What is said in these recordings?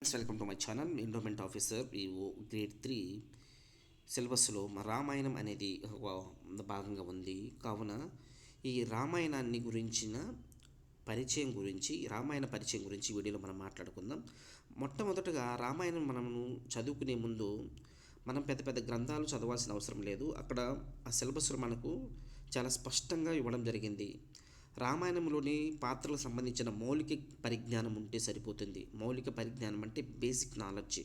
Welcome to my channel. Endowment officer EO grade 3 సిలబస్లో రామాయణం అనేది ఒక భాగంగా ఉంది. కావున ఈ రామాయణాన్ని గురించిన రామాయణ పరిచయం గురించి వీడియోలో మనం మాట్లాడుకుందాం. మొట్టమొదటగా రామాయణం మనము చదువుకునే ముందు మనం పెద్ద పెద్ద గ్రంథాలు చదవాల్సిన అవసరం లేదు. అక్కడ ఆ సిలబస్లో మనకు చాలా స్పష్టంగా ఇవ్వడం జరిగింది. రామాయణంలోని పాత్రలకు సంబంధించిన మౌలిక పరిజ్ఞానం ఉంటే సరిపోతుంది. మౌలిక పరిజ్ఞానం అంటే బేసిక్ నాలెడ్జ్.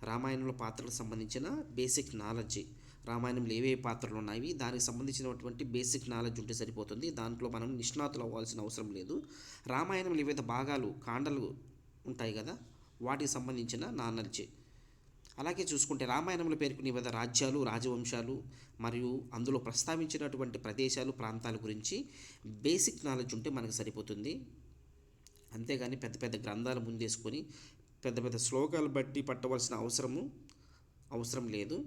రామాయణంలో పాత్రలకు సంబంధించిన బేసిక్ నాలెడ్జ్, రామాయణంలో ఏవే పాత్రలు ఉన్నాయి దానికి సంబంధించినటువంటి బేసిక్ నాలెడ్జ్ ఉంటే సరిపోతుంది. దాంట్లో మనం నిష్ణాతులు అవ్వాల్సిన అవసరం లేదు. రామాయణంలో వివిధ భాగాలు, కాండలు ఉంటాయి కదా, వాటికి సంబంధించిన నాలెడ్జ్. అలాగే చూసుకుంటే రామాయణంలో పేర్కొనే వివిధ రాజ్యాలు, రాజవంశాలు మరియు అందులో ప్రస్తావించినటువంటి ప్రదేశాలు, ప్రాంతాల గురించి బేసిక్ నాలెడ్జ్ ఉంటే మనకు సరిపోతుంది. అంతేగాని పెద్ద పెద్ద గ్రంథాలు ముందేసుకొని పెద్ద పెద్ద శ్లోకాలు బట్టి పట్టవలసిన అవసరం లేదు.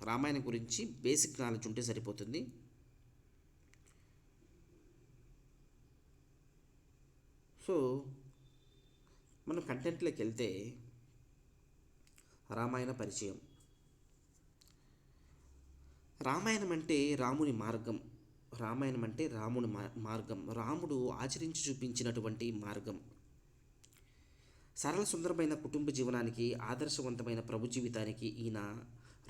రామాయణం గురించి బేసిక్ నాలెడ్జ్ ఉంటే సరిపోతుంది. సో మనం కంటెంట్లోకి వెళ్తే రామాయణ పరిచయం. రామాయణం అంటే రాముని మార్గం. రామాయణం అంటే రాముని మార్గం, రాముడు ఆచరించి చూపించినటువంటి మార్గం. సరళ సుందరమైన కుటుంబ జీవనానికి, ఆదర్శవంతమైన ప్రభు జీవితానికి ఈయన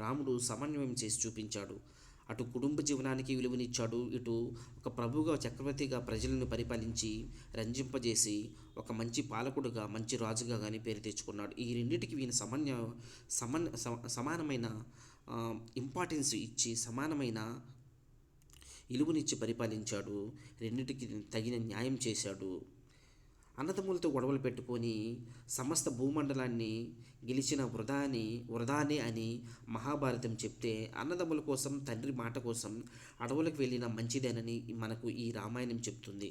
రాముడు సమన్వయం చేసి చూపించాడు. అటు కుటుంబ జీవనానికి విలువనిచ్చాడు, ఇటు ఒక ప్రభువుగా, చక్రవర్తిగా ప్రజలను పరిపాలించి రంజింపజేసి ఒక మంచి పాలకుడుగా, మంచి రాజుగా కానీ పేరు తెచ్చుకున్నాడు. ఈ రెండింటికి ఈయన సమానమైన ఇంపార్టెన్స్ ఇచ్చి, సమానమైన విలువనిచ్చి పరిపాలించాడు. రెండింటికి తగిన న్యాయం చేశాడు. అన్నదమ్ములతో గొడవలు పెట్టుకొని సమస్త భూమండలాన్ని గెలిచిన వృధానే అని మహాభారతం చెప్తే, అన్నదమ్ముల కోసం, తండ్రి మాట కోసం అడవులకు వెళ్ళిన మంచిదేనని మనకు ఈ రామాయణం చెప్తుంది.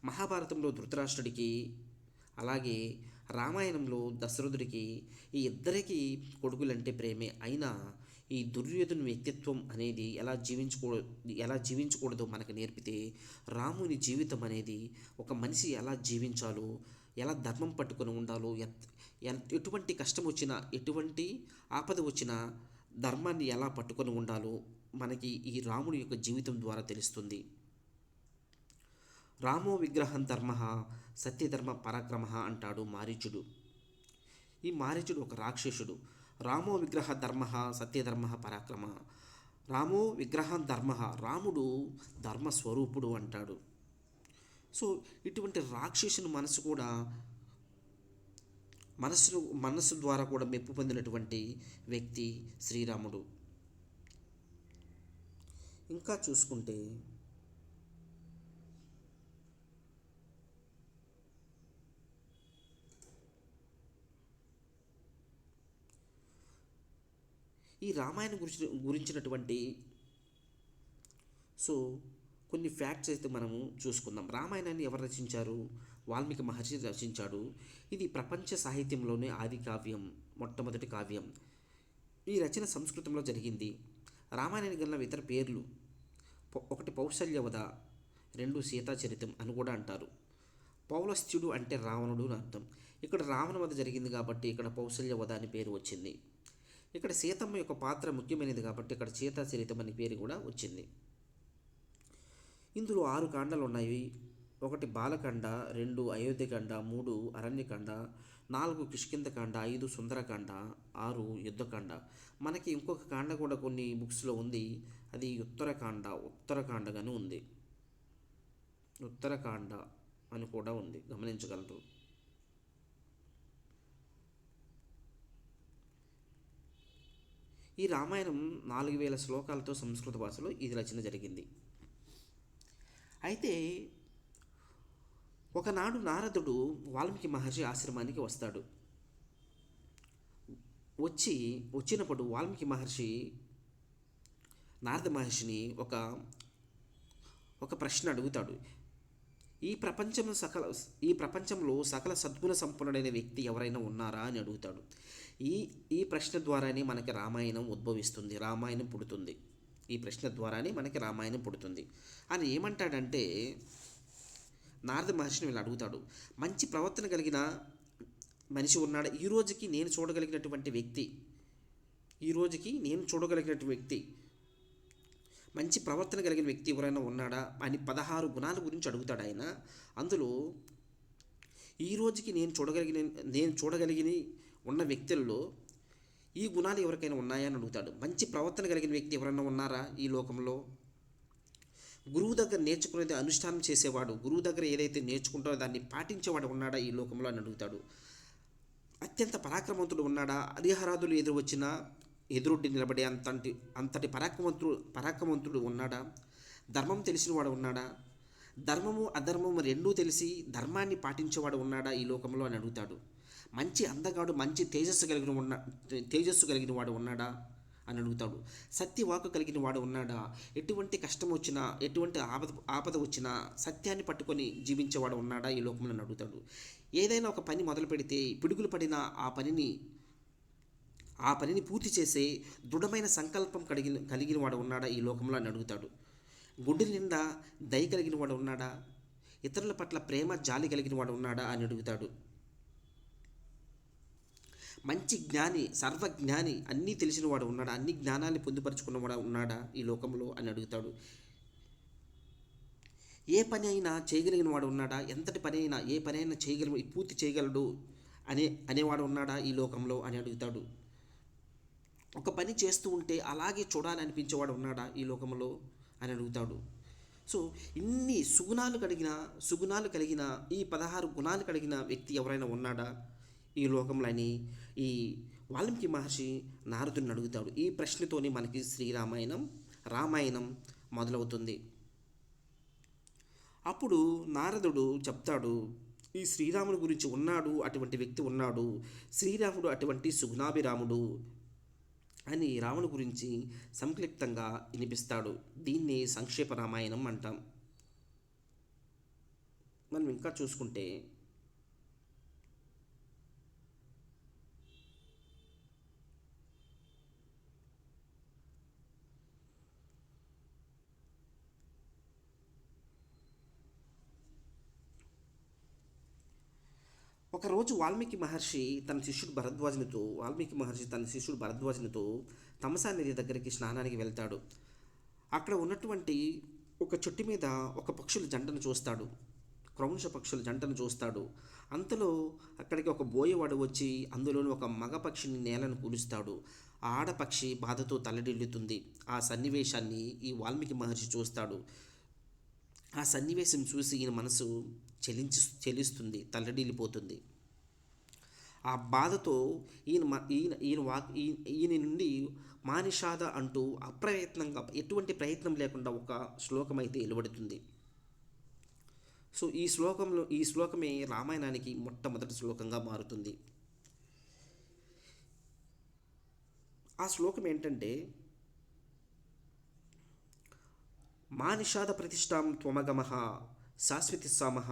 మహాభారతంలో ధృతరాష్ట్రుడికి, అలాగే రామాయణంలో దశరథుడికి, ఈ ఇద్దరికి కొడుకులంటే ప్రేమే. అయినా ఈ దుర్యోధను వ్యక్తిత్వం అనేది ఎలా జీవించకూడదో మనకు నేర్పితే, రాముని జీవితం అనేది ఒక మనిషి ఎలా జీవించాలో, ఎలా ధర్మం పట్టుకొని ఉండాలో, ఎటువంటి కష్టం వచ్చినా, ఎటువంటి ఆపద వచ్చినా ధర్మాన్ని ఎలా పట్టుకొని ఉండాలో మనకి ఈ రాముడి యొక్క జీవితం ద్వారా తెలుస్తుంది. రామో విగ్రహం ధర్మ సత్యధర్మ పరాక్రమ అంటాడు మారీచుడు. ఈ మారీచుడు ఒక రాక్షసుడు. రామో విగ్రహ ధర్మ సత్యధర్మ పరాక్రమ. రామో విగ్రహం ధర్మ, రాముడు ధర్మస్వరూపుడు అంటాడు. సో ఇటువంటి రాక్షసుని మనస్సు ద్వారా కూడా మెప్పు పొందినటువంటి వ్యక్తి శ్రీరాముడు. ఇంకా చూసుకుంటే ఈ రామాయణం గురించినటువంటి కొన్ని ఫ్యాక్ట్స్ అయితే మనము చూసుకుందాం. రామాయణాన్ని ఎవరు రచించారు? వాల్మీకి మహర్షి రచించాడు. ఇది ప్రపంచ సాహిత్యంలోనే ఆది కావ్యం, మొట్టమొదటి కావ్యం. ఈ రచన సంస్కృతంలో జరిగింది. రామాయణానికి గల ఇతర పేర్లు: ఒకటి పౌసల్యవధ, రెండు సీతాచరితం అని కూడా అంటారు. పౌలస్త్యుడు అంటే రావణుడు అని అర్థం. ఇక్కడ రావణ వధ జరిగింది కాబట్టి ఇక్కడ పౌసల్యవధ అని పేరు వచ్చింది. ఇక్కడ సీతమ్మ యొక్క పాత్ర ముఖ్యమైనది కాబట్టి ఇక్కడ సీతాచరితం అనే పేరు కూడా వచ్చింది. ఇందులో 6 కాండలు ఉన్నాయి. 1 బాలకాండ, 2 అయోధ్యకాండ, 3 అరణ్యకాండ, 4 కిష్కింధకాండ, 5 సుందరకాండ, 6 యుద్ధకాండ. మనకి ఇంకొక కాండ కూడా కొన్ని బుక్స్లో ఉంది, అది ఉత్తరకాండగానే ఉంది. ఉత్తరకాండ అని కూడా ఉంది, గమనించగలరు. ఈ రామాయణం 4000 శ్లోకాలతో సంస్కృత భాషలో ఇది రచన జరిగింది. అయితే ఒకనాడు నారదుడు వాల్మీకి మహర్షి ఆశ్రమానికి వస్తాడు. వచ్చినప్పుడు వాల్మీకి మహర్షి నారద మహర్షిని ఒక ప్రశ్న అడుగుతాడు. ఈ ప్రపంచంలో సకల సద్గుణ సంపన్నుడైన వ్యక్తి ఎవరైనా ఉన్నారా అని అడుగుతాడు. ఈ ప్రశ్న ద్వారానే మనకి రామాయణం ఉద్భవిస్తుంది, రామాయణం పుడుతుంది. ఈ ప్రశ్న ద్వారానే మనకి రామాయణం పుడుతుంది. అని ఏమంటాడంటే, నారద మహర్షిని వీళ్ళు అడుగుతాడు, మంచి ప్రవర్తన కలిగిన మనిషి ఉన్నాడా, ఈ రోజుకి నేను చూడగలిగినటువంటి వ్యక్తి, ఈ రోజుకి నేను చూడగలిగినటువంటి వ్యక్తి, మంచి ప్రవర్తన కలిగిన వ్యక్తి ఎవరైనా ఉన్నాడా అని 16 గుణాల గురించి అడుగుతాడు ఆయన. అందులో ఈ రోజుకి నేను చూడగలిగిన ఉన్న వ్యక్తుల్లో ఈ గుణాలు ఎవరికైనా ఉన్నాయా అని అడుగుతాడు. మంచి ప్రవర్తన కలిగిన వ్యక్తి ఎవరైనా ఉన్నారా ఈ లోకంలో? గురువు దగ్గర నేర్చుకునేది అనుష్ఠానం చేసేవాడు, గురువు దగ్గర ఏదైతే నేర్చుకుంటాడో దాన్ని పాటించేవాడు ఉన్నాడా ఈ లోకంలో అని అడుగుతాడు. అత్యంత పరాక్రమవంతుడు ఉన్నాడా? హరిహరాదులు ఎదురు వచ్చినా ఎదురొడ్డి నిలబడే అంతటి పరాక్రమవంతుడు ఉన్నాడా? ధర్మం తెలిసినవాడు ఉన్నాడా? ధర్మము అధర్మము రెండూ తెలిసి ధర్మాన్ని పాటించేవాడు ఉన్నాడా ఈ లోకంలో అని అడుగుతాడు. మంచి అందగాడు, మంచి తేజస్సు కలిగిన వాడు ఉన్నాడా అని అడుగుతాడు. సత్యవాకు కలిగిన వాడు ఉన్నాడా? ఎటువంటి కష్టం వచ్చినా, ఎటువంటి ఆపద వచ్చినా సత్యాన్ని పట్టుకొని జీవించేవాడు ఉన్నాడా ఈ లోకంలో అని అడుగుతాడు. ఏదైనా ఒక పని మొదలు పెడితే పిడుగులు పడిన ఆ పనిని పూర్తి చేసే దృఢమైన సంకల్పం కలిగిన వాడు ఉన్నాడా ఈ లోకంలో అని అడుగుతాడు. గుండె నిండా దయ కలిగిన వాడు ఉన్నాడా? ఇతరుల పట్ల ప్రేమ జాలి కలిగిన వాడు ఉన్నాడా అని అడుగుతాడు. మంచి జ్ఞాని, సర్వజ్ఞాని, అన్నీ తెలిసిన వాడు ఉన్నాడా? అన్ని జ్ఞానాన్ని పొందుపరుచుకున్నవాడు ఉన్నాడా ఈ లోకంలో అని అడుగుతాడు. ఏ పని అయినా చేయగలిగిన వాడు ఉన్నాడా? ఎంతటి పని అయినా ఏ పని అయినా పూర్తి చేయగలడు అనేవాడు ఉన్నాడా ఈ లోకంలో అని అడుగుతాడు. ఒక పని చేస్తూ ఉంటే అలాగే చూడాలనిపించేవాడు ఉన్నాడా ఈ లోకంలో అని అడుగుతాడు. సో ఇన్ని సుగుణాలు కలిగిన ఈ 16 గుణాలు కలిగిన వ్యక్తి ఎవరైనా ఉన్నాడా ఈ లోకంలో అని ఈ వాల్మీకి మహర్షి నారదుని అడుగుతాడు. ఈ ప్రశ్నతోని మనకి రామాయణం మొదలవుతుంది. అప్పుడు నారదుడు చెప్తాడు, ఈ శ్రీరాముని గురించి ఉన్నాడు, అటువంటి వ్యక్తి ఉన్నాడు, శ్రీరాముడు అటువంటి సుగుణాభిరాముడు అని రాముని గురించి సంక్లిప్తంగా వినిపిస్తాడు. దీన్ని సంక్షేప రామాయణం అంటాం. మనం ఇంకా చూసుకుంటే ఒకరోజు వాల్మీకి మహర్షి తన శిష్యుడు భరద్వాజునితో తమసా నది దగ్గరికి స్నానానికి వెళ్తాడు. అక్కడ ఉన్నటువంటి ఒక చెట్టు మీద ఒక పక్షుల జంటను చూస్తాడు, క్రౌంశ పక్షుల జంటను చూస్తాడు. అంతలో అక్కడికి ఒక బోయవాడు వచ్చి అందులోని ఒక మగ పక్షిని నేలను కూలుస్తాడు. ఆ ఆడపక్షి బాధతో తల్లడిల్లుతుంది. ఆ సన్నివేశాన్ని ఈ వాల్మీకి మహర్షి చూస్తాడు. ఆ సన్నివేశం చూసి ఈయన మనసు చెలిస్తుంది, తల్లడిల్లిపోతుంది. ఆ బాధతో ఈయన నుండి మానిషాద అంటూ అప్రయత్నంగా, ఎటువంటి ప్రయత్నం లేకుండా ఒక శ్లోకం అయితే వెలువడుతుంది. సో ఈ శ్లోకమే రామాయణానికి మొట్టమొదటి శ్లోకంగా మారుతుంది. ఆ శ్లోకం ఏంటంటే, మానిషాద ప్రతిష్టాం త్వమగమః శాశ్వతి సామః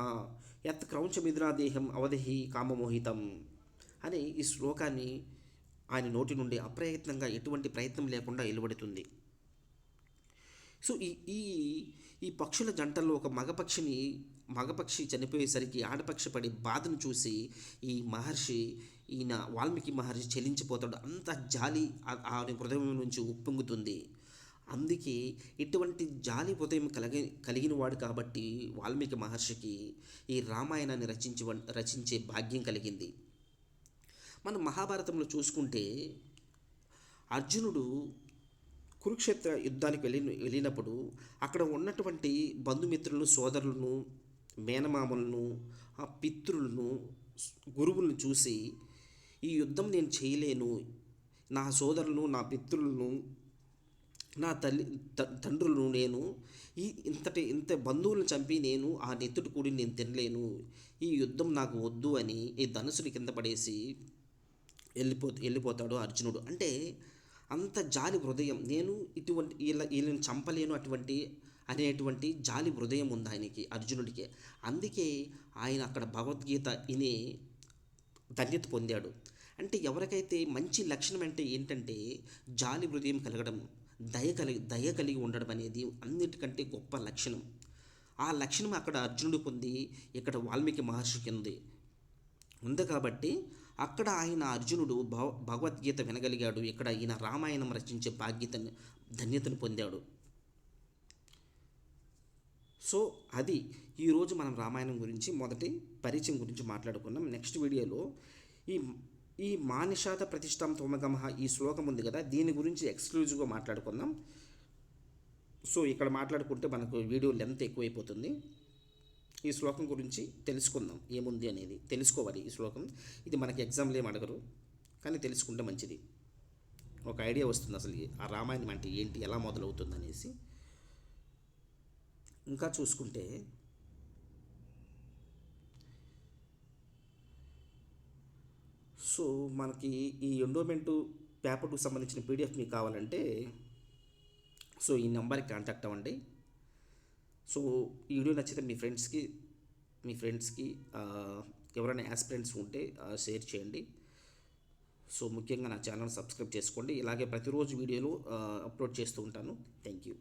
యత్ క్రౌంచమిద్రాదేహం అవధి కామమోహితం అని ఈ శ్లోకాన్ని ఆయన నోటి నుండి అప్రయత్నంగా, ఎటువంటి ప్రయత్నం లేకుండా వెలువడుతుంది. సో ఈ పక్షుల జంటల్లో ఒక మగపక్షి చనిపోయేసరికి ఆడపక్షి పడి బాధను చూసి వాల్మీకి మహర్షి చెలించిపోతాడు. అంత జాలి ఆయన హృదయం నుంచి ఉప్పొంగుతుంది. అందుకే ఇటువంటి జాలి హృదయం కలిగిన వాడు కాబట్టి వాల్మీకి మహర్షికి ఈ రామాయణాన్ని రచించే భాగ్యం కలిగింది. మనం మహాభారతంలో చూసుకుంటే అర్జునుడు కురుక్షేత్ర యుద్ధానికి వెళ్ళినప్పుడు అక్కడ ఉన్నటువంటి బంధుమిత్రులను, సోదరులను, మేనమామలను, ఆ పితృలను, గురువులను చూసి ఈ యుద్ధం నేను చేయలేను, నా సోదరులను, నా పితృలను, నా తండ్రులను నేను ఇంత బంధువులను చంపి నేను ఆ నెత్తుటి కూడి నేను తినలేను, ఈ యుద్ధం నాకు వద్దు అని ఈ ధనుసుని కింద పడేసి వెళ్ళిపోతాడు అర్జునుడు. అంటే అంత జాలి హృదయం, నేను వీళ్ళని చంపలేను అనేటువంటి జాలి హృదయం ఉంది ఆయనకి, అర్జునుడికి. అందుకే ఆయన అక్కడ భగవద్గీత విని ధన్యత పొందాడు. అంటే ఎవరికైతే మంచి లక్షణం అంటే ఏంటంటే జాలి హృదయం కలగడం, దయ కలిగి ఉండడం అనేది అన్నిటికంటే గొప్ప లక్షణం. ఆ లక్షణం అక్కడ అర్జునుడు పొంది ఇక్కడ వాల్మీకి మహర్షికి ఉంది కాబట్టి అక్కడ ఆయన అర్జునుడు భగవద్గీత వినగలిగాడు. ఇక్కడ ఈయన రామాయణం రచించే ధన్యతను పొందాడు. సో అది ఈరోజు మనం రామాయణం గురించి మొదటి పరిచయం గురించి మాట్లాడుకున్నాం. నెక్స్ట్ వీడియోలో ఈ ఈ మానిషాద ప్రతిష్టాం తోమగమహ ఈ శ్లోకం ఉంది కదా, దీని గురించి ఎక్స్క్లూజివ్గా మాట్లాడుకుందాం. సో ఇక్కడ మాట్లాడుకుంటే మనకు వీడియో లెంత్ ఎక్కువైపోతుంది. ఈ శ్లోకం గురించి తెలుసుకుందాం, ఏముంది అనేది తెలుసుకోవాలి. ఈ శ్లోకం ఇది మనకి ఎగ్జామ్లో ఏం అడగరు, కానీ తెలుసుకుంటే మంచిది. ఒక ఐడియా వస్తుంది అసలు ఆ రామాయణం అంటే ఏంటి, ఎలా మొదలవుతుంది అనేసి. ఇంకా చూసుకుంటే సో మనకి ఈ ఎండోమెంటు పేపర్ 2 సంబంధించిన పీడిఎఫ్ మీకు కావాలంటే సో ఈ నెంబర్కి కాంటాక్ట్ అవ్వండి. సో ఈ వీడియో నచ్చితే మీ ఫ్రెండ్స్కి ఎవరైనా యాస్పిరెంట్స్ ఉంటే షేర్ చేయండి. సో ముఖ్యంగా నా ఛానల్ సబ్స్క్రైబ్ చేసుకోండి. ఇలాగే ప్రతిరోజు వీడియోలు అప్లోడ్ చేస్తూ ఉంటాను. Thank you.